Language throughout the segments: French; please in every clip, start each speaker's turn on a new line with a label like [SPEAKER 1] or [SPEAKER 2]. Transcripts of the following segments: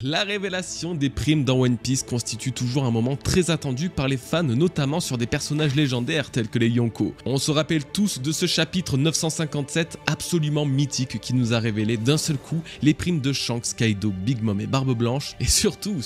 [SPEAKER 1] La révélation des primes dans One Piece constitue toujours un moment très attendu par les fans, notamment sur des personnages légendaires tels que les Yonko. On se rappelle tous de ce chapitre 957 absolument mythique qui nous a révélé d'un seul coup les primes de Shanks, Kaido, Big Mom et Barbe Blanche, et surtout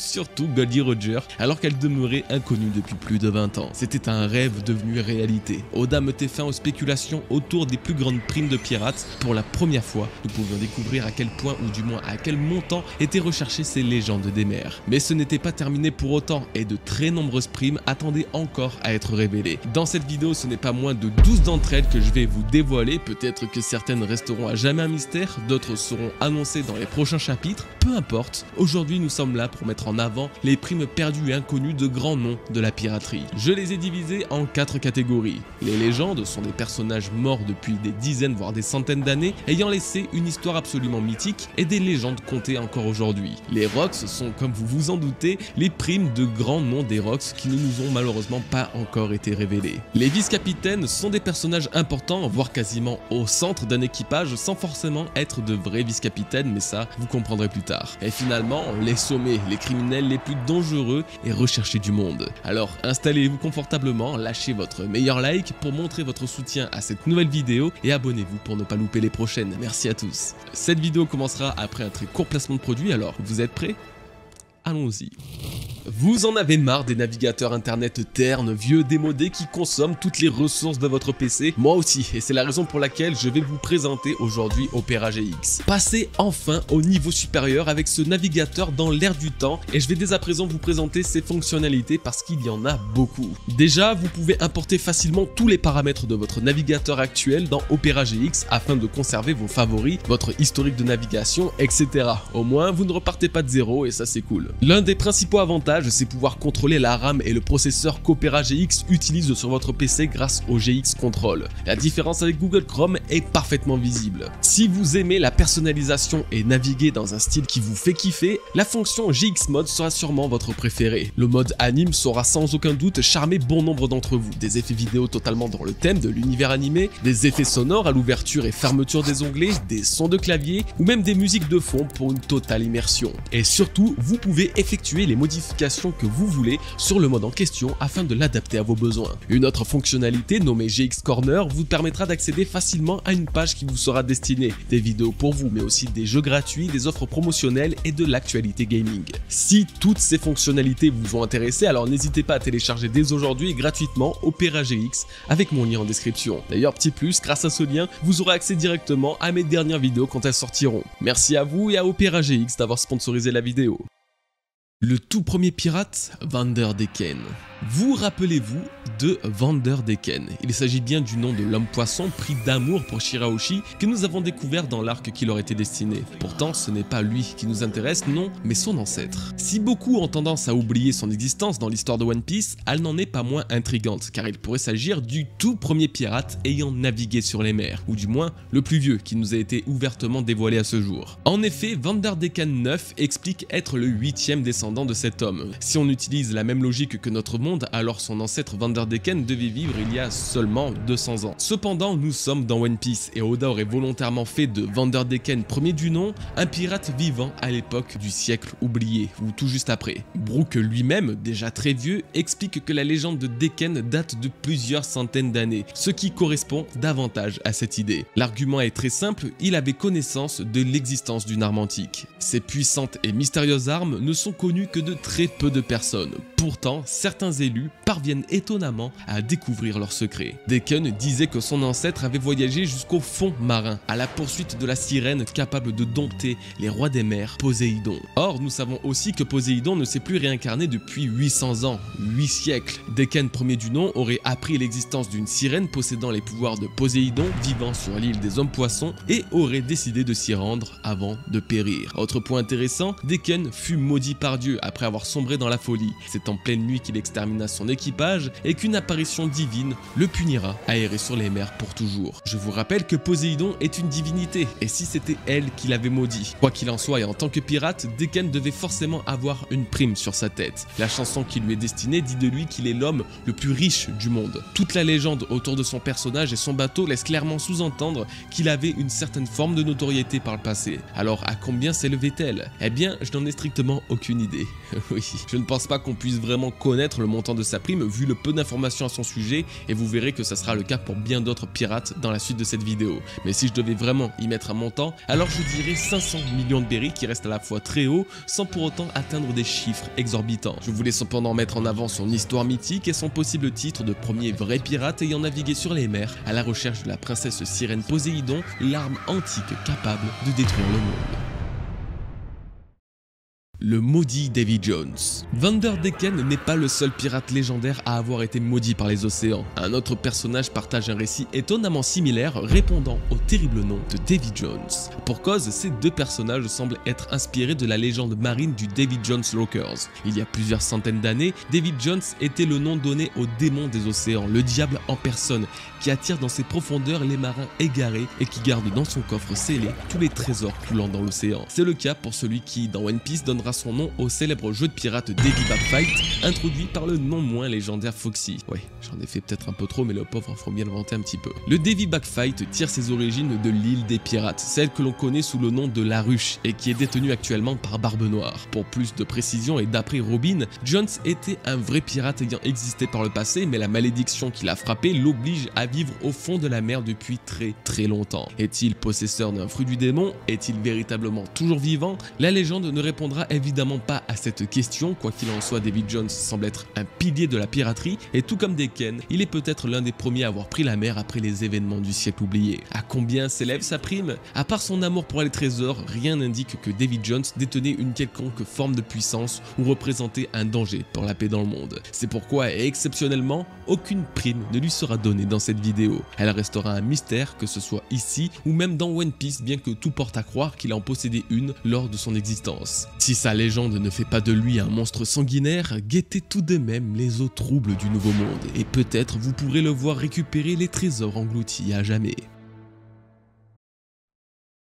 [SPEAKER 1] Goldie Roger, alors qu'elle demeurait inconnue depuis plus de 20 ans. C'était un rêve devenu réalité. Oda mettait fin aux spéculations autour des plus grandes primes de pirates. Pour la première fois, nous pouvions découvrir à quel point, ou du moins à quel montant, étaient recherchées ces légendes des mers. Mais ce n'était pas terminé pour autant, et de très nombreuses primes attendaient encore à être révélées. Dans cette vidéo, ce n'est pas moins de 12 d'entre elles que je vais vous dévoiler. Peut-être que certaines resteront à jamais un mystère, d'autres seront annoncées dans les prochains chapitres. Peu importe, aujourd'hui nous sommes là pour mettre en avant les primes perdues et inconnues de grands noms de la piraterie. Je les ai divisées en 4 catégories. Les légendes sont des personnages morts depuis des dizaines voire des centaines d'années, ayant laissé une histoire absolument mythique, et des légendes comptées encore aujourd'hui. Les Rocks sont, comme vous vous en doutez, les primes de grands noms des Rocks qui ne nous ont malheureusement pas encore été révélés. Les vice-capitaines sont des personnages importants, voire quasiment au centre d'un équipage, sans forcément être de vrais vice-capitaines, mais ça vous comprendrez plus tard. Et finalement, les sommets, les criminels les plus dangereux et recherchés du monde. Alors installez-vous confortablement, lâchez votre meilleur like pour montrer votre soutien à cette nouvelle vidéo et abonnez-vous pour ne pas louper les prochaines. Merci à tous. Cette vidéo commencera après un très court placement de produit, alors vous êtes prêts ? Allons-y. Vous en avez marre des navigateurs internet ternes, vieux, démodés qui consomment toutes les ressources de votre PC? Moi aussi, et c'est la raison pour laquelle je vais vous présenter aujourd'hui Opera GX. Passez enfin au niveau supérieur avec ce navigateur dans l'air du temps, et je vais dès à présent vous présenter ses fonctionnalités parce qu'il y en a beaucoup. Déjà, vous pouvez importer facilement tous les paramètres de votre navigateur actuel dans Opera GX afin de conserver vos favoris, votre historique de navigation, etc. Au moins, vous ne repartez pas de zéro et ça c'est cool. L'un des principaux avantages, c'est pouvoir contrôler la RAM et le processeur qu'Opera GX utilise sur votre PC grâce au GX Control. La différence avec Google Chrome est parfaitement visible. Si vous aimez la personnalisation et naviguer dans un style qui vous fait kiffer, la fonction GX Mode sera sûrement votre préférée. Le mode anime saura sans aucun doute charmer bon nombre d'entre vous. Des effets vidéo totalement dans le thème de l'univers animé, des effets sonores à l'ouverture et fermeture des onglets, des sons de clavier ou même des musiques de fond pour une totale immersion. Et surtout, vous pouvez effectuer les modifications que vous voulez sur le mode en question afin de l'adapter à vos besoins. Une autre fonctionnalité nommée GX Corner vous permettra d'accéder facilement à une page qui vous sera destinée, des vidéos pour vous mais aussi des jeux gratuits, des offres promotionnelles et de l'actualité gaming. Si toutes ces fonctionnalités vous ont intéressé, alors n'hésitez pas à télécharger dès aujourd'hui gratuitement Opera GX avec mon lien en description. D'ailleurs, petit plus, grâce à ce lien, vous aurez accès directement à mes dernières vidéos quand elles sortiront. Merci à vous et à Opera GX d'avoir sponsorisé la vidéo. Le tout premier pirate, Vanderdecken. Vous rappelez-vous de Vanderdecken? Il s'agit bien du nom de l'homme-poisson pris d'amour pour Shirahoshi que nous avons découvert dans l'arc qui leur était destiné. Pourtant, ce n'est pas lui qui nous intéresse, non, mais son ancêtre. Si beaucoup ont tendance à oublier son existence dans l'histoire de One Piece, elle n'en est pas moins intrigante, car il pourrait s'agir du tout premier pirate ayant navigué sur les mers, ou du moins le plus vieux qui nous a été ouvertement dévoilé à ce jour. En effet, Vanderdecken 9 explique être le 8e descendant de cet homme. Si on utilise la même logique que notre monde, alors son ancêtre Vanderdecken devait vivre il y a seulement 200 ans. Cependant, nous sommes dans One Piece et Oda aurait volontairement fait de Vanderdecken premier du nom un pirate vivant à l'époque du siècle oublié, ou tout juste après. Brook lui-même, déjà très vieux, explique que la légende de Decken date de plusieurs centaines d'années, ce qui correspond davantage à cette idée. L'argument est très simple, il avait connaissance de l'existence d'une arme antique. Ces puissantes et mystérieuses armes ne sont connues que de très peu de personnes. Pourtant, certains élus parviennent étonnamment à découvrir leurs secrets. Decken disait que son ancêtre avait voyagé jusqu'au fond marin, à la poursuite de la sirène capable de dompter les rois des mers, Poséidon. Or, nous savons aussi que Poséidon ne s'est plus réincarné depuis 800 ans, 8 siècles. Decken premier du nom aurait appris l'existence d'une sirène possédant les pouvoirs de Poséidon, vivant sur l'île des hommes-poissons, et aurait décidé de s'y rendre avant de périr. Autre point intéressant, Decken fut maudit par Dieu après avoir sombré dans la folie. C'est en pleine nuit qu'il extermine termina son équipage et qu'une apparition divine le punira à errer sur les mers pour toujours. Je vous rappelle que Poséidon est une divinité, et si c'était elle qui l'avait maudit? Quoi qu'il en soit, et en tant que pirate, Deken devait forcément avoir une prime sur sa tête. La chanson qui lui est destinée dit de lui qu'il est l'homme le plus riche du monde. Toute la légende autour de son personnage et son bateau laisse clairement sous-entendre qu'il avait une certaine forme de notoriété par le passé. Alors à combien s'élevait-elle? Eh bien, je n'en ai strictement aucune idée. Oui, je ne pense pas qu'on puisse vraiment connaître le montant de sa prime vu le peu d'informations à son sujet, et vous verrez que ça sera le cas pour bien d'autres pirates dans la suite de cette vidéo. Mais si je devais vraiment y mettre un montant, alors je dirais 500 millions de berries, qui reste à la fois très haut sans pour autant atteindre des chiffres exorbitants. Je voulais cependant mettre en avant son histoire mythique et son possible titre de premier vrai pirate ayant navigué sur les mers à la recherche de la princesse sirène Poséidon, l'arme antique capable de détruire le monde. Le maudit Davy Jones. Vanderdecken n'est pas le seul pirate légendaire à avoir été maudit par les océans. Un autre personnage partage un récit étonnamment similaire répondant au terrible nom de Davy Jones. Pour cause, ces deux personnages semblent être inspirés de la légende marine du Davy Jones Lockers. Il y a plusieurs centaines d'années, Davy Jones était le nom donné au démon des océans, le diable en personne, qui attire dans ses profondeurs les marins égarés et qui garde dans son coffre scellé tous les trésors coulant dans l'océan. C'est le cas pour celui qui, dans One Piece, donnera son nom au célèbre jeu de pirates Davy Backfight, introduit par le non moins légendaire Foxy. Ouais, j'en ai fait peut-être un peu trop, mais le pauvre, faut bien le vanter un petit peu. Le Davy Backfight tire ses origines de l'île des pirates, celle que l'on connaît sous le nom de la Ruche et qui est détenue actuellement par Barbe Noire. Pour plus de précision et d'après Robin, Jones était un vrai pirate ayant existé par le passé, mais la malédiction qui l'a frappé l'oblige à vivre au fond de la mer depuis très longtemps. Est-il possesseur d'un fruit du démon? Est-il véritablement toujours vivant? La légende ne répondra évidemment pas à cette question. Quoi qu'il en soit, Davy Jones semble être un pilier de la piraterie et tout comme Deken, il est peut-être l'un des premiers à avoir pris la mer après les événements du siècle oublié. À combien s'élève sa prime? À part son amour pour les trésors, rien n'indique que Davy Jones détenait une quelconque forme de puissance ou représentait un danger pour la paix dans le monde. C'est pourquoi, exceptionnellement, aucune prime ne lui sera donnée dans cette vidéo. Elle restera un mystère, que ce soit ici ou même dans One Piece, bien que tout porte à croire qu'il en possédait une lors de son existence. Si sa légende ne fait pas de lui un monstre sanguinaire, guettez tout de même les eaux troubles du Nouveau Monde, et peut-être vous pourrez le voir récupérer les trésors engloutis à jamais.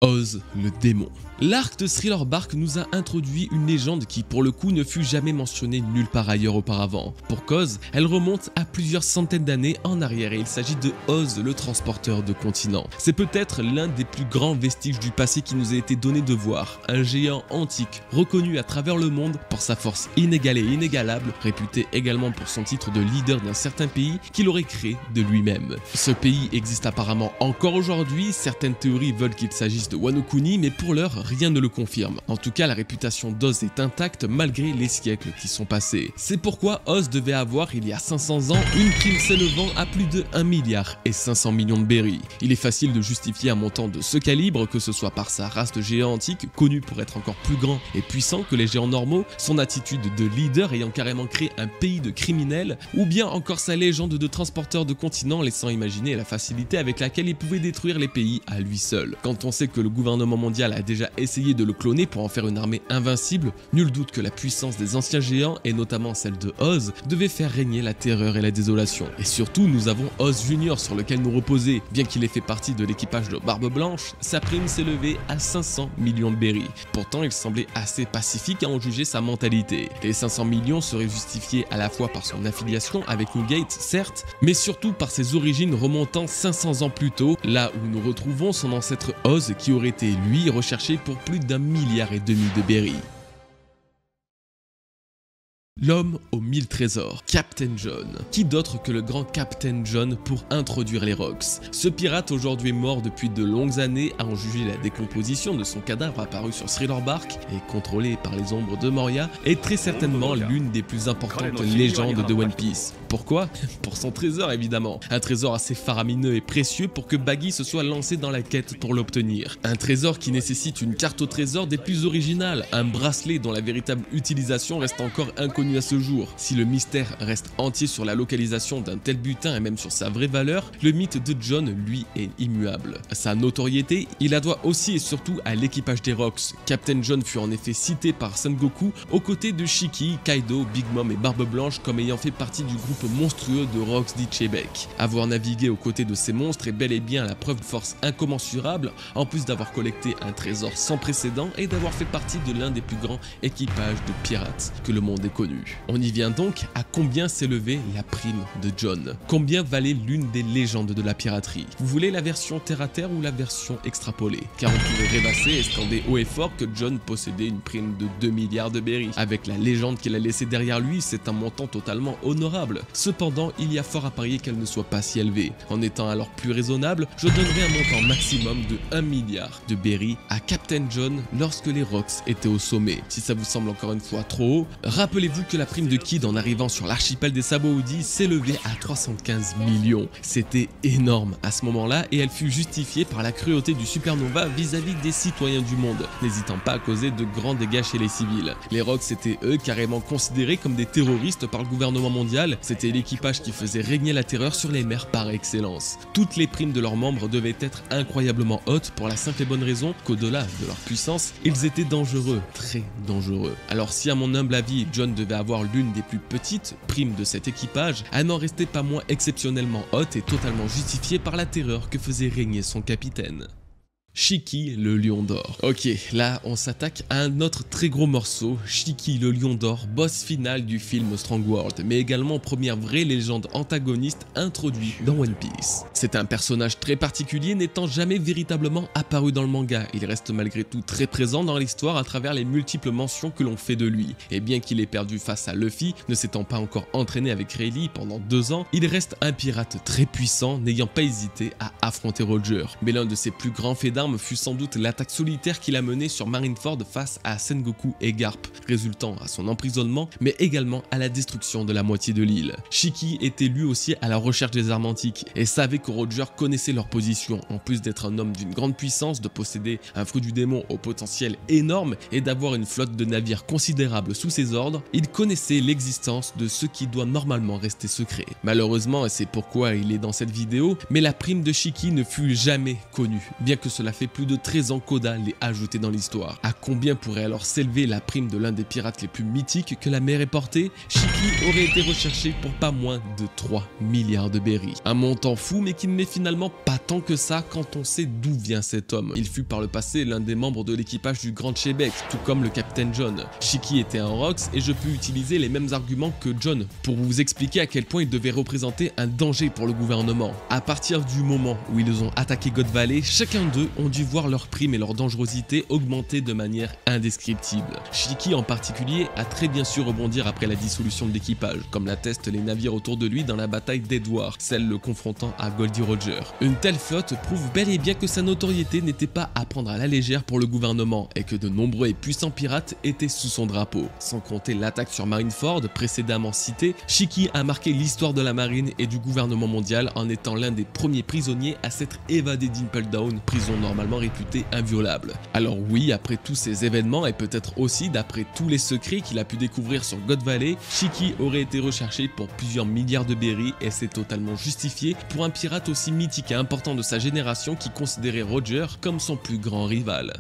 [SPEAKER 1] Oz, le démon. L'arc de Thriller Bark nous a introduit une légende qui pour le coup ne fut jamais mentionnée nulle part ailleurs auparavant. Pour cause, elle remonte à plusieurs centaines d'années en arrière et il s'agit de Oz, le transporteur de continents. C'est peut-être l'un des plus grands vestiges du passé qui nous a été donné de voir. Un géant antique, reconnu à travers le monde pour sa force inégalée et inégalable, réputé également pour son titre de leader d'un certain pays qu'il aurait créé de lui-même. Ce pays existe apparemment encore aujourd'hui, certaines théories veulent qu'il s'agisse de Wano Kuni, mais pour l'heure, rien ne le confirme. En tout cas, la réputation d'Oz est intacte malgré les siècles qui sont passés. C'est pourquoi Oz devait avoir, il y a 500 ans, une prime s'élevant à plus de 1 milliard et 500 millions de berries. Il est facile de justifier un montant de ce calibre, que ce soit par sa race de géants antiques, connu pour être encore plus grand et puissant que les géants normaux, son attitude de leader ayant carrément créé un pays de criminels, ou bien encore sa légende de transporteur de continents laissant imaginer la facilité avec laquelle il pouvait détruire les pays à lui seul. Quand on sait que le gouvernement mondial a déjà essayé de le cloner pour en faire une armée invincible, nul doute que la puissance des anciens géants, et notamment celle de Oz, devait faire régner la terreur et la désolation. Et surtout, nous avons Oz Junior sur lequel nous reposer. Bien qu'il ait fait partie de l'équipage de Barbe Blanche, sa prime s'est levée à 500 millions de berries. Pourtant, il semblait assez pacifique à en juger sa mentalité. Les 500 millions seraient justifiés à la fois par son affiliation avec Newgate, certes, mais surtout par ses origines remontant 500 ans plus tôt, là où nous retrouvons son ancêtre Oz qui aurait été, lui, recherché pour plus d'1,5 milliard de berries. L'homme aux 1000 trésors, Captain John. Qui d'autre que le grand Captain John pour introduire les Rocks? Ce pirate aujourd'hui mort depuis de longues années, à en juger la décomposition de son cadavre apparu sur Thriller Bark et contrôlé par les ombres de Moria, est très certainement l'une des plus importantes légendes de One Piece. Pourquoi? Pour son trésor évidemment. Un trésor assez faramineux et précieux pour que Baggy se soit lancé dans la quête pour l'obtenir. Un trésor qui nécessite une carte au trésor des plus originales, un bracelet dont la véritable utilisation reste encore inconnue connu à ce jour. Si le mystère reste entier sur la localisation d'un tel butin et même sur sa vraie valeur, le mythe de John, lui, est immuable. Sa notoriété, il la doit aussi et surtout à l'équipage des Rocks. Captain John fut en effet cité par Sengoku aux côtés de Shiki, Kaido, Big Mom et Barbe Blanche comme ayant fait partie du groupe monstrueux de Rocks dit Chebek. Avoir navigué aux côtés de ces monstres est bel et bien la preuve de force incommensurable, en plus d'avoir collecté un trésor sans précédent et d'avoir fait partie de l'un des plus grands équipages de pirates que le monde ait connu. On y vient donc à combien s'élevait la prime de John. Combien valait l'une des légendes de la piraterie? Vous voulez la version terre à terre ou la version extrapolée? Car on pouvait rêvasser et scander haut et fort que John possédait une prime de 2 milliards de berries. Avec la légende qu'il a laissée derrière lui, c'est un montant totalement honorable. Cependant, il y a fort à parier qu'elle ne soit pas si élevée. En étant alors plus raisonnable, je donnerais un montant maximum de 1 milliard de berries à Captain John lorsque les Rocks étaient au sommet. Si ça vous semble encore une fois trop haut, rappelez-vous que la prime de Kid en arrivant sur l'archipel des Sabaody s'élevait à 315 millions. C'était énorme à ce moment-là et elle fut justifiée par la cruauté du supernova vis-à-vis des citoyens du monde, n'hésitant pas à causer de grands dégâts chez les civils. Les Rocks étaient eux carrément considérés comme des terroristes par le gouvernement mondial, c'était l'équipage qui faisait régner la terreur sur les mers par excellence. Toutes les primes de leurs membres devaient être incroyablement hautes pour la simple et bonne raison qu'au-delà de leur puissance, ils étaient dangereux, très dangereux. Alors si à mon humble avis, John devait avoir l'une des plus petites primes de cet équipage, elle n'en restait pas moins exceptionnellement haute et totalement justifiée par la terreur que faisait régner son capitaine. Shiki, le lion d'or. Ok, là on s'attaque à un autre très gros morceau, Shiki le lion d'or, boss final du film Strong World, mais également première vraie légende antagoniste introduite dans One Piece. C'est un personnage très particulier n'étant jamais véritablement apparu dans le manga, il reste malgré tout très présent dans l'histoire à travers les multiples mentions que l'on fait de lui, et bien qu'il ait perdu face à Luffy, ne s'étant pas encore entraîné avec Rayleigh pendant 2 ans, il reste un pirate très puissant n'ayant pas hésité à affronter Roger. Mais l'un de ses plus grands faits d'armes fut sans doute l'attaque solitaire qu'il a menée sur Marineford face à Sengoku et Garp, résultant à son emprisonnement, mais également à la destruction de la moitié de l'île. Shiki était lui aussi à la recherche des armes antiques et savait que Roger connaissait leur position, en plus d'être un homme d'une grande puissance, de posséder un fruit du démon au potentiel énorme et d'avoir une flotte de navires considérable sous ses ordres, il connaissait l'existence de ce qui doit normalement rester secret. Malheureusement, et c'est pourquoi il est dans cette vidéo, mais la prime de Shiki ne fut jamais connue, bien que cela fait plus de 13 ans qu'Oda l'ait ajouté dans l'histoire. À combien pourrait alors s'élever la prime de l'un des pirates les plus mythiques que la mer ait porté? Shiki aurait été recherché pour pas moins de 3 milliards de berries. Un montant fou mais qui ne l'est finalement pas tant que ça quand on sait d'où vient cet homme. Il fut par le passé l'un des membres de l'équipage du Grand Chebek, tout comme le Capitaine John. Shiki était un Rocks et je peux utiliser les mêmes arguments que John pour vous expliquer à quel point il devait représenter un danger pour le gouvernement. À partir du moment où ils ont attaqué God Valley, chacun d'eux ont dû voir leur prime et leur dangerosité augmenter de manière indescriptible. Shiki en particulier a très bien su rebondir après la dissolution de l'équipage, comme l'attestent les navires autour de lui dans la bataille d'Edward, celle le confrontant à Goldie Roger. Une telle flotte prouve bel et bien que sa notoriété n'était pas à prendre à la légère pour le gouvernement et que de nombreux et puissants pirates étaient sous son drapeau. Sans compter l'attaque sur Marineford précédemment citée, Shiki a marqué l'histoire de la marine et du gouvernement mondial en étant l'un des premiers prisonniers à s'être évadé d'Impel Down, prison normalement réputée inviolable. Alors oui, après tous ces événements et peut-être aussi d'après tous les secrets qu'il a pu découvrir sur God Valley, Shiki aurait été recherché pour plusieurs milliards de berries et c'est totalement justifié pour un pirate aussi mythique et important de sa génération qui considérait Roger comme son plus grand rival.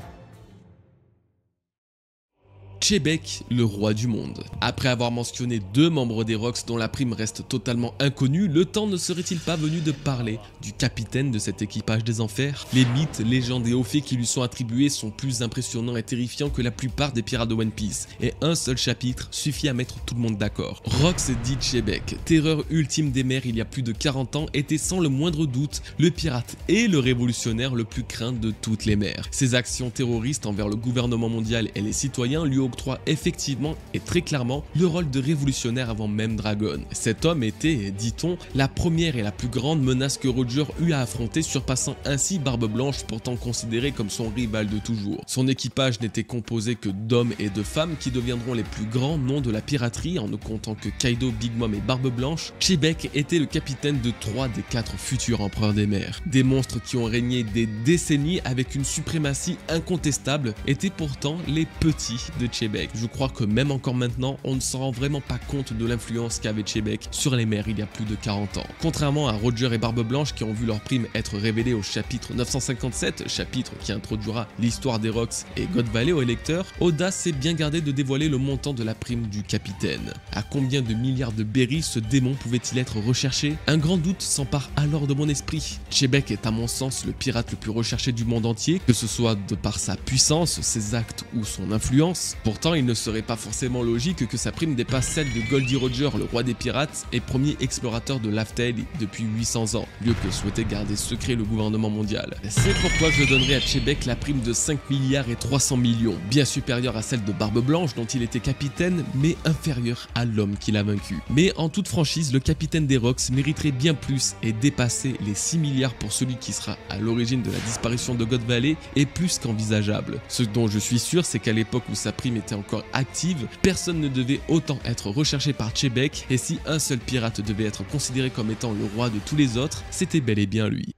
[SPEAKER 1] Chebek, le roi du monde. Après avoir mentionné 2 membres des Rocks dont la prime reste totalement inconnue, le temps ne serait-il pas venu de parler du capitaine de cet équipage des enfers? Les mythes, légendes et hauts faits qui lui sont attribués sont plus impressionnants et terrifiants que la plupart des pirates de One Piece, et un seul chapitre suffit à mettre tout le monde d'accord. Rocks dit Chebek, terreur ultime des mers il y a plus de 40 ans, était sans le moindre doute le pirate et le révolutionnaire le plus craint de toutes les mers. Ses actions terroristes envers le gouvernement mondial et les citoyens lui octroie effectivement et très clairement le rôle de révolutionnaire avant même Dragon. Cet homme était, dit-on, la première et la plus grande menace que Roger eut à affronter, surpassant ainsi Barbe Blanche, pourtant considéré comme son rival de toujours. Son équipage n'était composé que d'hommes et de femmes qui deviendront les plus grands noms de la piraterie en ne comptant que Kaido, Big Mom et Barbe Blanche. Chebek était le capitaine de 3 des 4 futurs empereurs des mers. Des monstres qui ont régné des décennies avec une suprématie incontestable étaient pourtant les petits de Chebek. Chebec. Je crois que même encore maintenant, on ne s'en rend vraiment pas compte de l'influence qu'avait Chebec sur les mers il y a plus de 40 ans. Contrairement à Roger et Barbe Blanche qui ont vu leur prime être révélée au chapitre 957, chapitre qui introduira l'histoire des Rocks et God Valley au lecteur, Oda s'est bien gardé de dévoiler le montant de la prime du capitaine. À combien de milliards de berries ce démon pouvait-il être recherché? Un grand doute s'empare alors de mon esprit. Chebec est à mon sens le pirate le plus recherché du monde entier, que ce soit de par sa puissance, ses actes ou son influence. Pourtant, il ne serait pas forcément logique que sa prime dépasse celle de Goldie Roger, le roi des pirates et premier explorateur de Laugh Tale depuis 800 ans, lieu que souhaitait garder secret le gouvernement mondial. C'est pourquoi je donnerai à Chebec la prime de 5 milliards et 300 millions, bien supérieure à celle de Barbe Blanche dont il était capitaine, mais inférieure à l'homme qui l'a vaincu. Mais en toute franchise, le capitaine des Rocks mériterait bien plus et dépasser les 6 milliards pour celui qui sera à l'origine de la disparition de God Valley est plus qu'envisageable. Ce dont je suis sûr, c'est qu'à l'époque où sa prime était encore active, personne ne devait autant être recherché par Chebec, et si un seul pirate devait être considéré comme étant le roi de tous les autres, c'était bel et bien lui.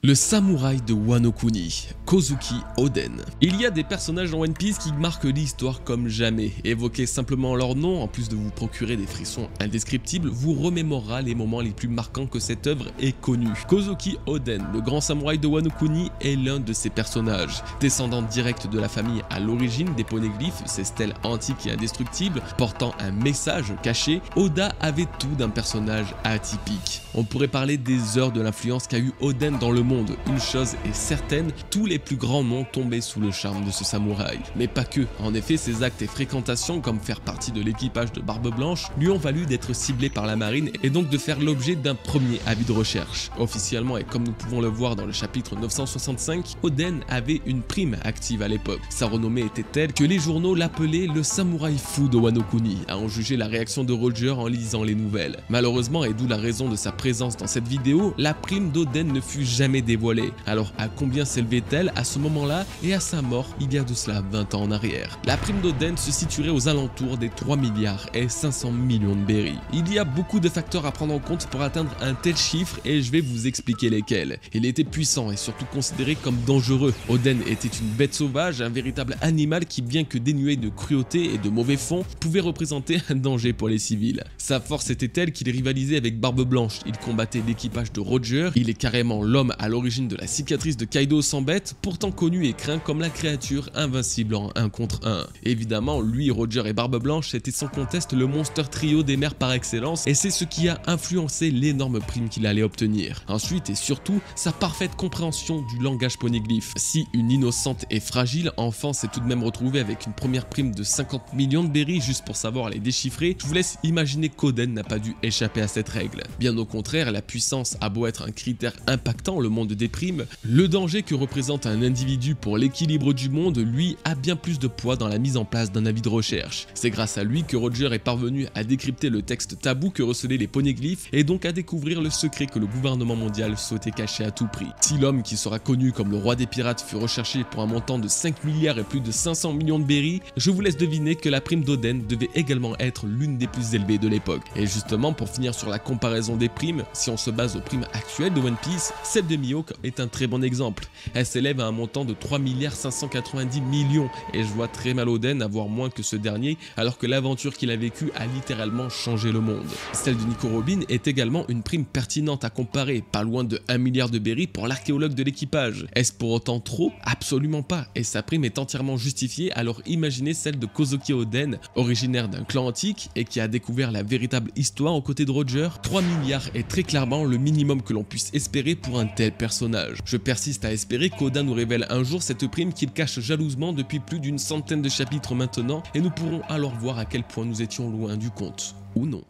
[SPEAKER 1] Le samouraï de Wano Kuni, Kozuki Oden. Il y a des personnages dans One Piece qui marquent l'histoire comme jamais. Évoquer simplement leur nom, en plus de vous procurer des frissons indescriptibles, vous remémorera les moments les plus marquants que cette œuvre ait connus. Kozuki Oden, le grand samouraï de Wano Kuni, est l'un de ces personnages. Descendant direct de la famille à l'origine des poneglyphes, ces stèles antiques et indestructibles, portant un message caché, Oda avait tout d'un personnage atypique. On pourrait parler des heures de l'influence qu'a eu Oden dans le monde. Une chose est certaine, tous les plus grands noms tombaient sous le charme de ce samouraï. Mais pas que, en effet ses actes et fréquentations comme faire partie de l'équipage de Barbe Blanche lui ont valu d'être ciblé par la marine et donc de faire l'objet d'un premier avis de recherche. Officiellement et comme nous pouvons le voir dans le chapitre 965, Oden avait une prime active à l'époque. Sa renommée était telle que les journaux l'appelaient le samouraï fou de Wano Kuni, à en juger la réaction de Roger en lisant les nouvelles. Malheureusement, et d'où la raison de sa présence dans cette vidéo, la prime d'Oden ne fut jamais dévoilée. Alors à combien s'élevait-elle à ce moment-là et à sa mort il y a de cela 20 ans en arrière? La prime d'Oden se situerait aux alentours des 3 milliards et 500 millions de berries. Il y a beaucoup de facteurs à prendre en compte pour atteindre un tel chiffre et je vais vous expliquer lesquels. Il était puissant et surtout considéré comme dangereux. Oden était une bête sauvage, un véritable animal qui, bien que dénué de cruauté et de mauvais fond, pouvait représenter un danger pour les civils. Sa force était telle qu'il rivalisait avec Barbe Blanche, il combattait l'équipage de Roger, il est carrément l'homme à l'origine de la cicatrice de Kaido sans bête, pourtant connu et craint comme la créature invincible en 1 contre 1. Évidemment, lui, Roger et Barbe Blanche étaient sans conteste le monster trio des mers par excellence et c'est ce qui a influencé l'énorme prime qu'il allait obtenir. Ensuite et surtout, sa parfaite compréhension du langage poneglyphe. Si une innocente et fragile enfant s'est tout de même retrouvée avec une première prime de 50 millions de berries juste pour savoir les déchiffrer, je vous laisse imaginer qu'Oden n'a pas dû échapper à cette règle. Bien au contraire, la puissance a beau être un critère impactant le monde des primes, le danger que représente un individu pour l'équilibre du monde, lui, a bien plus de poids dans la mise en place d'un avis de recherche. C'est grâce à lui que Roger est parvenu à décrypter le texte tabou que recelaient les poneglyphes et donc à découvrir le secret que le gouvernement mondial souhaitait cacher à tout prix. Si l'homme qui sera connu comme le roi des pirates fut recherché pour un montant de 5 milliards et plus de 500 millions de berries, je vous laisse deviner que la prime d'Oden devait également être l'une des plus élevées de l'époque. Et justement, pour finir sur la comparaison des primes, si on se base aux primes actuelles de One Piece, celle de Mihawk est un très bon exemple. Elle s'élève à un montant de 3 milliards 590 millions et je vois très mal Oden avoir moins que ce dernier alors que l'aventure qu'il a vécue a littéralement changé le monde. Celle de Nico Robin est également une prime pertinente à comparer, pas loin de 1 milliard de berries pour l'archéologue de l'équipage. Est-ce pour autant trop? Absolument pas, et sa prime est entièrement justifiée, alors imaginez celle de Kozuki Oden, originaire d'un clan antique et qui a découvert la véritable histoire aux côtés de Roger. 3 milliards est très clairement le minimum que l'on puisse espérer pour un tel personnage. Je persiste à espérer qu'Oda nous révèle un jour cette prime qu'il cache jalousement depuis plus d'une centaine de chapitres maintenant et nous pourrons alors voir à quel point nous étions loin du compte. Ou non.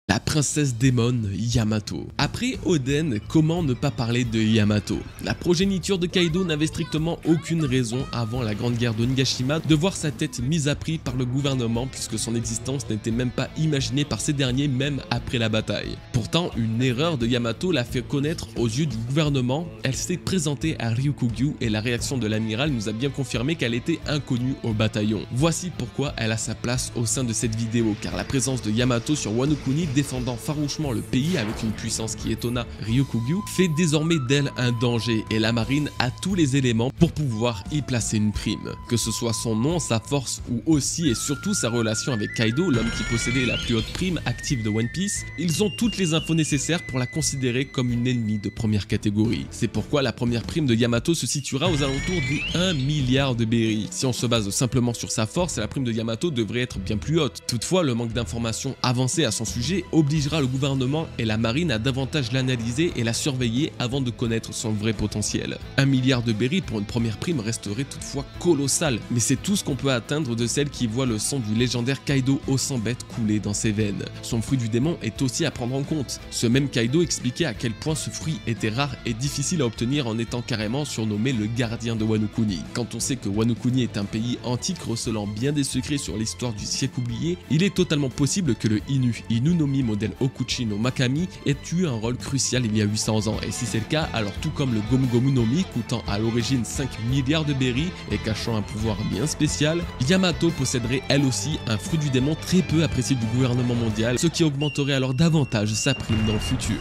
[SPEAKER 1] La princesse démon Yamato. Après Oden, comment ne pas parler de Yamato? La progéniture de Kaido n'avait strictement aucune raison avant la grande guerre d'Onigashima de voir sa tête mise à prix par le gouvernement puisque son existence n'était même pas imaginée par ces derniers même après la bataille. Pourtant, une erreur de Yamato l'a fait connaître aux yeux du gouvernement, elle s'est présentée à Ryukugyu et la réaction de l'amiral nous a bien confirmé qu'elle était inconnue au bataillon. Voici pourquoi elle a sa place au sein de cette vidéo car la présence de Yamato sur Wano Kuni défendant farouchement le pays avec une puissance qui étonna Ryokugyu, fait désormais d'elle un danger et la marine a tous les éléments pour pouvoir y placer une prime. Que ce soit son nom, sa force ou aussi et surtout sa relation avec Kaido, l'homme qui possédait la plus haute prime active de One Piece, ils ont toutes les infos nécessaires pour la considérer comme une ennemie de première catégorie. C'est pourquoi la première prime de Yamato se situera aux alentours de 1 milliard de berry. Si on se base simplement sur sa force, la prime de Yamato devrait être bien plus haute. Toutefois, le manque d'informations avancées à son sujet obligera le gouvernement et la marine à davantage l'analyser et la surveiller avant de connaître son vrai potentiel. 1 milliard de berry pour une première prime resterait toutefois colossal, mais c'est tout ce qu'on peut atteindre de celle qui voit le sang du légendaire Kaido au sang bête couler dans ses veines. Son fruit du démon est aussi à prendre en compte. Ce même Kaido expliquait à quel point ce fruit était rare et difficile à obtenir en étant carrément surnommé le gardien de Wano Kuni. Quand on sait que Wano Kuni est un pays antique recelant bien des secrets sur l'histoire du siècle oublié, il est totalement possible que le Inu no Mi modèle Okuchi no Makami ait eu un rôle crucial il y a 800 ans. Et si c'est le cas, alors tout comme le Gomu Gomu no Mi coûtant à l'origine 5 milliards de berry et cachant un pouvoir bien spécial, Yamato posséderait elle aussi un fruit du démon très peu apprécié du gouvernement mondial, ce qui augmenterait alors davantage sa prime dans le futur.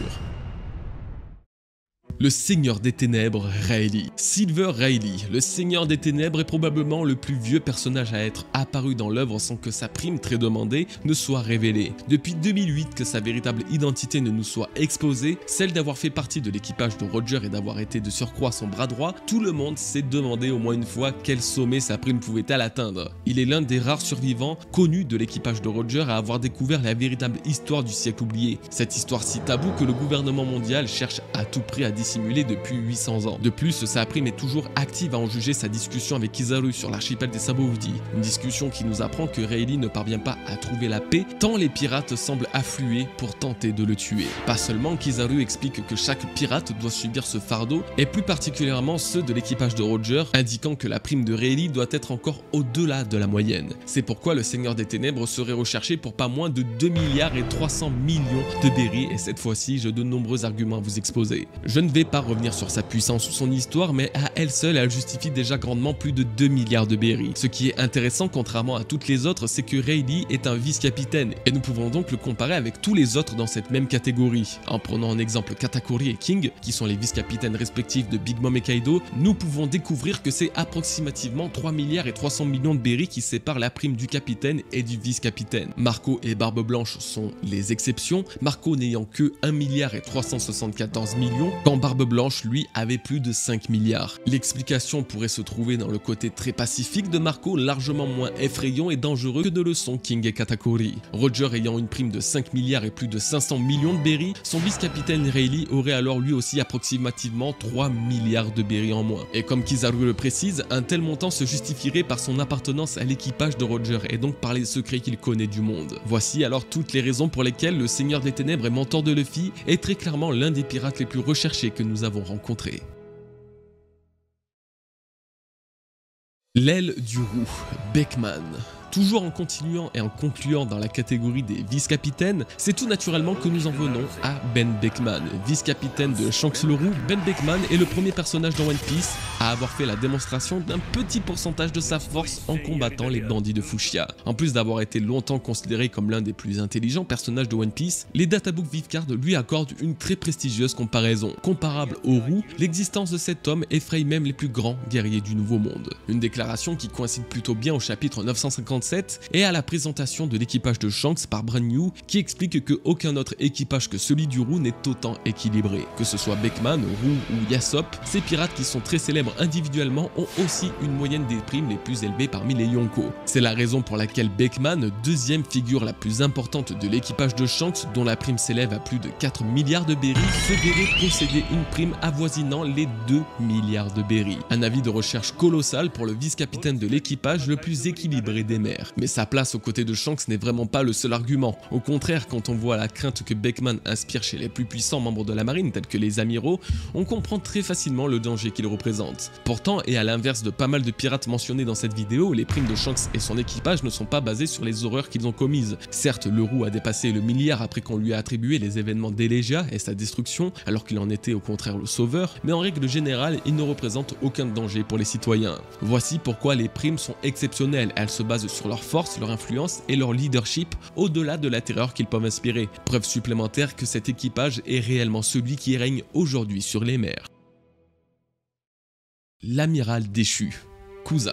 [SPEAKER 1] Le Seigneur des Ténèbres, Rayleigh. Silver Rayleigh, le Seigneur des Ténèbres, est probablement le plus vieux personnage à être apparu dans l'œuvre sans que sa prime très demandée ne soit révélée. Depuis 2008 que sa véritable identité ne nous soit exposée, celle d'avoir fait partie de l'équipage de Roger et d'avoir été de surcroît son bras droit, tout le monde s'est demandé au moins une fois quel sommet sa prime pouvait-elle atteindre. Il est l'un des rares survivants connus de l'équipage de Roger à avoir découvert la véritable histoire du siècle oublié. Cette histoire si taboue que le gouvernement mondial cherche à tout prix à dissimuler depuis 800 ans. De plus, sa prime est toujours active à en juger sa discussion avec Kizaru sur l'archipel des Sabaody. Une discussion qui nous apprend que Rayleigh ne parvient pas à trouver la paix tant les pirates semblent affluer pour tenter de le tuer. Pas seulement, Kizaru explique que chaque pirate doit subir ce fardeau et plus particulièrement ceux de l'équipage de Roger, indiquant que la prime de Rayleigh doit être encore au-delà de la moyenne. C'est pourquoi le Seigneur des Ténèbres serait recherché pour pas moins de 2 milliards et 300 millions de berry et cette fois-ci j'ai de nombreux arguments à vous exposer. Je ne vais pas revenir sur sa puissance ou son histoire, mais à elle seule, elle justifie déjà grandement plus de 2 milliards de berry. Ce qui est intéressant, contrairement à toutes les autres, c'est que Rayleigh est un vice-capitaine, et nous pouvons donc le comparer avec tous les autres dans cette même catégorie. En prenant en exemple Katakuri et King, qui sont les vice-capitaines respectifs de Big Mom et Kaido, nous pouvons découvrir que c'est approximativement 3 milliards et 300 millions de berry qui séparent la prime du capitaine et du vice-capitaine. Marco et Barbe Blanche sont les exceptions, Marco n'ayant que 1 milliard et 374 millions, quand Barbe Blanche, lui, avait plus de 5 milliards. L'explication pourrait se trouver dans le côté très pacifique de Marco, largement moins effrayant et dangereux que ne le sont King et Katakuri. Roger ayant une prime de 5 milliards et plus de 500 millions de berry, son vice-capitaine Rayleigh aurait alors lui aussi approximativement 3 milliards de berry en moins. Et comme Kizaru le précise, un tel montant se justifierait par son appartenance à l'équipage de Roger et donc par les secrets qu'il connaît du monde. Voici alors toutes les raisons pour lesquelles le Seigneur des Ténèbres et mentor de Luffy est très clairement l'un des pirates les plus recherchés que nous avons rencontrés. L'aile du roux, Beckman. Toujours en continuant et en concluant dans la catégorie des vice-capitaines, c'est tout naturellement que nous en venons à Ben Beckman. Vice-capitaine de Shanks le Roux, Ben Beckman est le premier personnage dans One Piece à avoir fait la démonstration d'un petit pourcentage de sa force en combattant les bandits de Fushia. En plus d'avoir été longtemps considéré comme l'un des plus intelligents personnages de One Piece, les Databook Vivecard lui accordent une très prestigieuse comparaison. Comparable au Roux, l'existence de cet homme effraie même les plus grands guerriers du Nouveau Monde. Une déclaration qui coïncide plutôt bien au chapitre 957 et à la présentation de l'équipage de Shanks par Brand New qui explique que aucun autre équipage que celui du Roux n'est autant équilibré. Que ce soit Beckman, Roux ou Yasop, ces pirates qui sont très célèbres individuellement ont aussi une moyenne des primes les plus élevées parmi les Yonko. C'est la raison pour laquelle Beckman, deuxième figure la plus importante de l'équipage de Shanks dont la prime s'élève à plus de 4 milliards de berry, se verrait posséder une prime avoisinant les 2 milliards de berry. Un avis de recherche colossal pour le vice-capitaine de l'équipage le plus équilibré des mers. Mais sa place aux côtés de Shanks n'est vraiment pas le seul argument. Au contraire, quand on voit la crainte que Beckman inspire chez les plus puissants membres de la marine tels que les amiraux, on comprend très facilement le danger qu'il représente. Pourtant, et à l'inverse de pas mal de pirates mentionnés dans cette vidéo, les primes de Shanks et son équipage ne sont pas basées sur les horreurs qu'ils ont commises. Certes, le Roux a dépassé le milliard après qu'on lui a attribué les événements d'Elegia et sa destruction, alors qu'il en était au contraire le sauveur, mais en règle générale, il ne représente aucun danger pour les citoyens. Voici pourquoi les primes sont exceptionnelles, elles se basent sur sur leur force, leur influence et leur leadership au-delà de la terreur qu'ils peuvent inspirer. Preuve supplémentaire que cet équipage est réellement celui qui règne aujourd'hui sur les mers. L'amiral déchu, Kuzan.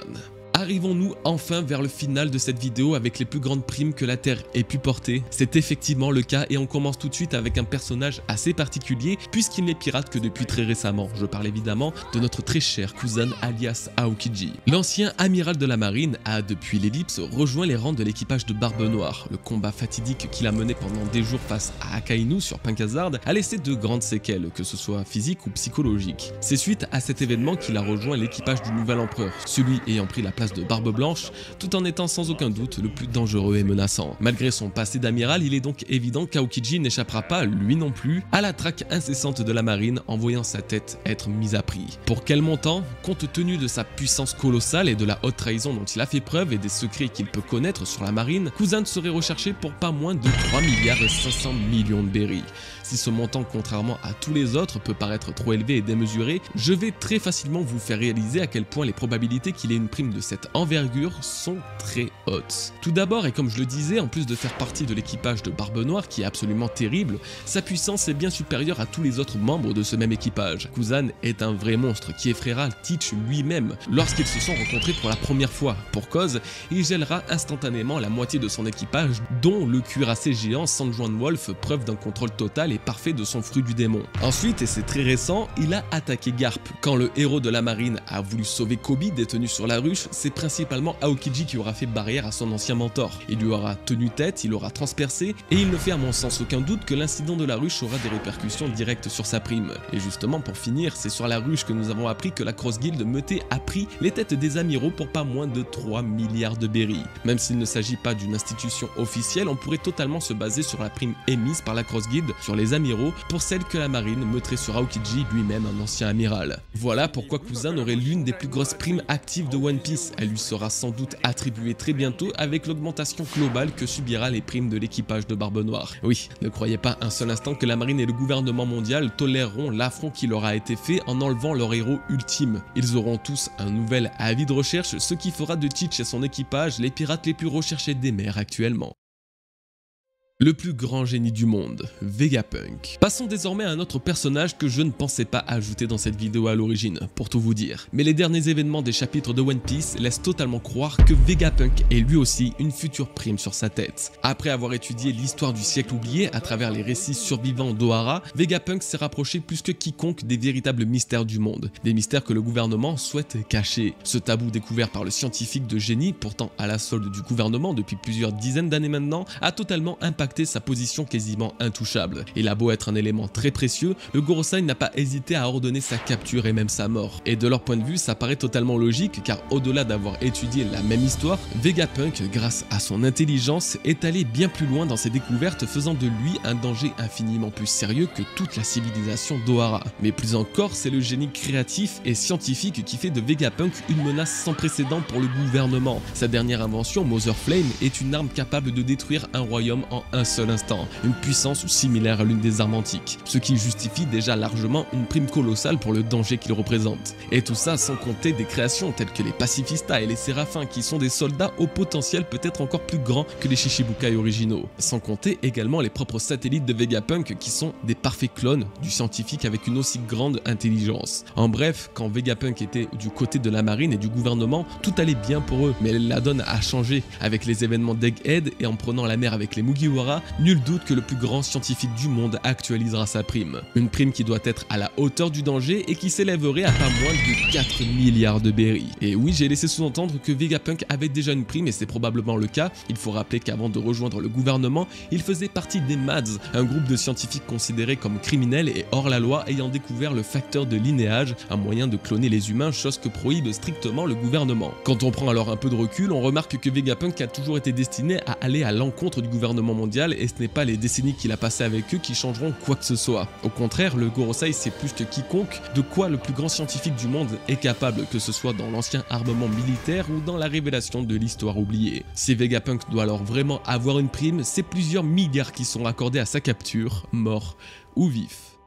[SPEAKER 1] Arrivons-nous enfin vers le final de cette vidéo avec les plus grandes primes que la Terre ait pu porter? C'est effectivement le cas et on commence tout de suite avec un personnage assez particulier puisqu'il n'est pirate que depuis très récemment. Je parle évidemment de notre très cher Kuzan alias Aokiji. L'ancien amiral de la marine a, depuis l'ellipse, rejoint les rangs de l'équipage de Barbe Noire. Le combat fatidique qu'il a mené pendant des jours face à Akainu sur Pankazard a laissé de grandes séquelles, que ce soit physiques ou psychologiques. C'est suite à cet événement qu'il a rejoint l'équipage du nouvel empereur, celui ayant pris la place de Barbe Blanche, tout en étant sans aucun doute le plus dangereux et menaçant. Malgré son passé d'amiral, il est donc évident qu'Aokiji n'échappera pas, lui non plus, à la traque incessante de la marine en voyant sa tête être mise à prix. Pour quel montant? Compte tenu de sa puissance colossale et de la haute trahison dont il a fait preuve et des secrets qu'il peut connaître sur la marine, Kuzan serait recherché pour pas moins de 3 milliards et 500 millions de berries. Si ce montant, contrairement à tous les autres, peut paraître trop élevé et démesuré, je vais très facilement vous faire réaliser à quel point les probabilités qu'il ait une prime de cette envergure sont très hautes. Tout d'abord, et comme je le disais, en plus de faire partie de l'équipage de Barbe Noire qui est absolument terrible, sa puissance est bien supérieure à tous les autres membres de ce même équipage. Kuzan est un vrai monstre qui effraiera Teach lui-même lorsqu'ils se sont rencontrés pour la première fois. Pour cause, il gèlera instantanément la moitié de son équipage, dont le cuirassé géant Sanjuan Wolf, preuve d'un contrôle total et parfait de son fruit du démon. Ensuite, et c'est très récent, il a attaqué Garp. Quand le héros de la marine a voulu sauver Kobe détenu sur la ruche, c'est principalement Aokiji qui aura fait barrière à son ancien mentor. Il lui aura tenu tête, il l'aura transpercé, et il ne fait à mon sens aucun doute que l'incident de la ruche aura des répercussions directes sur sa prime. Et justement, pour finir, c'est sur la ruche que nous avons appris que la Cross Guild mettait à prix les têtes des amiraux pour pas moins de 3 milliards de berries. Même s'il ne s'agit pas d'une institution officielle, on pourrait totalement se baser sur la prime émise par la Cross Guild sur les amiraux pour celle que la marine mettrait sur Aokiji, lui-même un ancien amiral. Voilà pourquoi Kuzan aurait l'une des plus grosses primes actives de One Piece. Elle lui sera sans doute attribuée très bientôt avec l'augmentation globale que subira les primes de l'équipage de Barbe Noire. Oui, ne croyez pas un seul instant que la marine et le gouvernement mondial toléreront l'affront qui leur a été fait en enlevant leur héros ultime. Ils auront tous un nouvel avis de recherche, ce qui fera de Teach et son équipage les pirates les plus recherchés des mers actuellement. Le plus grand génie du monde, Vegapunk. Passons désormais à un autre personnage que je ne pensais pas ajouter dans cette vidéo à l'origine, pour tout vous dire. Mais les derniers événements des chapitres de One Piece laissent totalement croire que Vegapunk est lui aussi une future prime sur sa tête. Après avoir étudié l'histoire du siècle oublié à travers les récits survivants d'Ohara, Vegapunk s'est rapproché plus que quiconque des véritables mystères du monde. Des mystères que le gouvernement souhaite cacher. Ce tabou découvert par le scientifique de génie, pourtant à la solde du gouvernement depuis plusieurs dizaines d'années maintenant, a totalement impacté sa position quasiment intouchable. Il a beau être un élément très précieux, le Gorosei n'a pas hésité à ordonner sa capture et même sa mort. Et de leur point de vue, ça paraît totalement logique car au-delà d'avoir étudié la même histoire, Vegapunk, grâce à son intelligence, est allé bien plus loin dans ses découvertes, faisant de lui un danger infiniment plus sérieux que toute la civilisation d'Ohara. Mais plus encore, c'est le génie créatif et scientifique qui fait de Vegapunk une menace sans précédent pour le gouvernement. Sa dernière invention, Mother Flame, est une arme capable de détruire un royaume en un seul instant, une puissance similaire à l'une des armes antiques, ce qui justifie déjà largement une prime colossale pour le danger qu'il représente. Et tout ça sans compter des créations telles que les pacifistas et les séraphins qui sont des soldats au potentiel peut-être encore plus grand que les Shichibukai originaux. Sans compter également les propres satellites de Vegapunk qui sont des parfaits clones du scientifique avec une aussi grande intelligence. En bref, quand Vegapunk était du côté de la marine et du gouvernement, tout allait bien pour eux, mais la donne a changé avec les événements d'Egghead et en prenant la mer avec les Mugiwara. Nul doute que le plus grand scientifique du monde actualisera sa prime. Une prime qui doit être à la hauteur du danger et qui s'élèverait à pas moins de 4 milliards de berries. Et oui, j'ai laissé sous-entendre que Vegapunk avait déjà une prime et c'est probablement le cas. Il faut rappeler qu'avant de rejoindre le gouvernement, il faisait partie des MADS, un groupe de scientifiques considérés comme criminels et hors la loi ayant découvert le facteur de linéage, un moyen de cloner les humains, chose que prohibe strictement le gouvernement. Quand on prend alors un peu de recul, on remarque que Vegapunk a toujours été destiné à aller à l'encontre du gouvernement mondial et ce n'est pas les décennies qu'il a passées avec eux qui changeront quoi que ce soit. Au contraire, le Gorosei sait plus que quiconque de quoi le plus grand scientifique du monde est capable, que ce soit dans l'ancien armement militaire ou dans la révélation de l'histoire oubliée. Si Vegapunk doit alors vraiment avoir une prime, c'est plusieurs milliards qui sont accordés à sa capture, mort ou vif.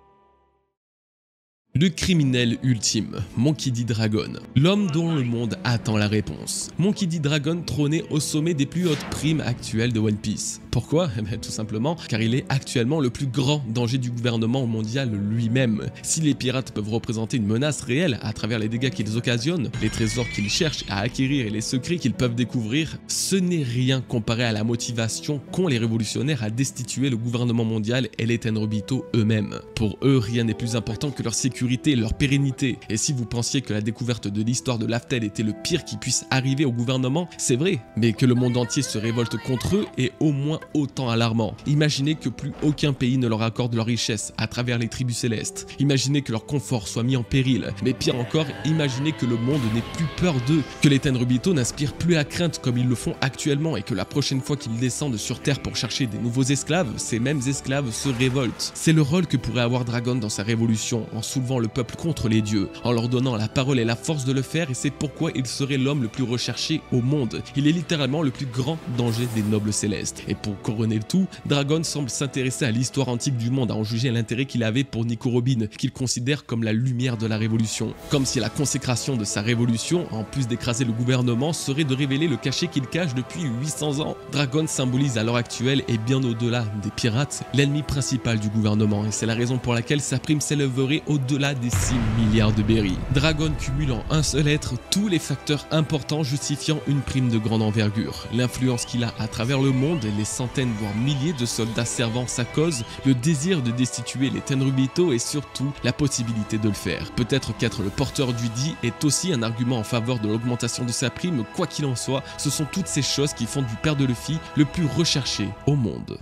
[SPEAKER 1] Le criminel ultime, Monkey D. Dragon, l'homme dont le monde attend la réponse. Monkey D. Dragon trônait au sommet des plus hautes primes actuelles de One Piece. Pourquoi? Eh bien, tout simplement car il est actuellement le plus grand danger du gouvernement mondial lui-même. Si les pirates peuvent représenter une menace réelle à travers les dégâts qu'ils occasionnent, les trésors qu'ils cherchent à acquérir et les secrets qu'ils peuvent découvrir, ce n'est rien comparé à la motivation qu'ont les révolutionnaires à destituer le gouvernement mondial et les Tenryubito eux-mêmes. Pour eux, rien n'est plus important que leur sécurité, leur pérennité. Et si vous pensiez que la découverte de l'histoire de Laftel était le pire qui puisse arriver au gouvernement, c'est vrai, mais que le monde entier se révolte contre eux est au moins autant alarmant. Imaginez que plus aucun pays ne leur accorde leur richesse à travers les tribus célestes. Imaginez que leur confort soit mis en péril. Mais pire encore, imaginez que le monde n'ait plus peur d'eux, que les Tenryubito n'inspirent plus la crainte comme ils le font actuellement et que la prochaine fois qu'ils descendent sur Terre pour chercher des nouveaux esclaves, ces mêmes esclaves se révoltent. C'est le rôle que pourrait avoir Dragon dans sa révolution, en soulevant le peuple contre les dieux, en leur donnant la parole et la force de le faire, et c'est pourquoi il serait l'homme le plus recherché au monde. Il est littéralement le plus grand danger des nobles célestes. Et pour couronner le tout, Dragon semble s'intéresser à l'histoire antique du monde, à en juger l'intérêt qu'il avait pour Nico Robin, qu'il considère comme la lumière de la révolution. Comme si la consécration de sa révolution, en plus d'écraser le gouvernement, serait de révéler le cachet qu'il cache depuis 800 ans. Dragon symbolise à l'heure actuelle, et bien au-delà des pirates, l'ennemi principal du gouvernement, et c'est la raison pour laquelle sa prime s'élèverait au-delà des 6 milliards de berries. Dragon cumule en un seul être tous les facteurs importants justifiant une prime de grande envergure. L'influence qu'il a à travers le monde, les centaines voire milliers de soldats servant sa cause, le désir de destituer les Tenryubito et surtout la possibilité de le faire. Peut-être qu'être le porteur du dit est aussi un argument en faveur de l'augmentation de sa prime, quoi qu'il en soit, ce sont toutes ces choses qui font du père de Luffy le plus recherché au monde.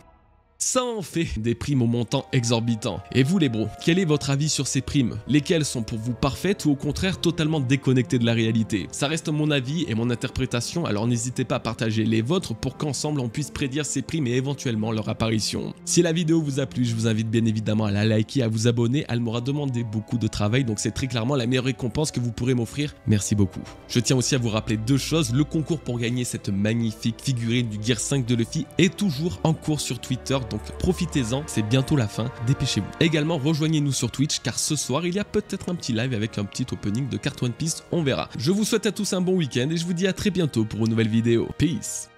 [SPEAKER 1] Ça en fait des primes au montant exorbitant. Et vous les bros, quel est votre avis sur ces primes? Lesquelles sont pour vous parfaites ou au contraire totalement déconnectées de la réalité? Ça reste mon avis et mon interprétation, alors n'hésitez pas à partager les vôtres pour qu'ensemble on puisse prédire ces primes et éventuellement leur apparition. Si la vidéo vous a plu, je vous invite bien évidemment à la liker, à vous abonner, elle m'aura demandé beaucoup de travail, donc c'est très clairement la meilleure récompense que vous pourrez m'offrir. Merci beaucoup. Je tiens aussi à vous rappeler deux choses, le concours pour gagner cette magnifique figurine du Gear 5 de Luffy est toujours en cours sur Twitter, donc profitez-en, c'est bientôt la fin, dépêchez-vous. Également, rejoignez-nous sur Twitch car ce soir, il y a peut-être un petit live avec un petit opening de carte One Piece, on verra. Je vous souhaite à tous un bon week-end et je vous dis à très bientôt pour une nouvelle vidéo. Peace!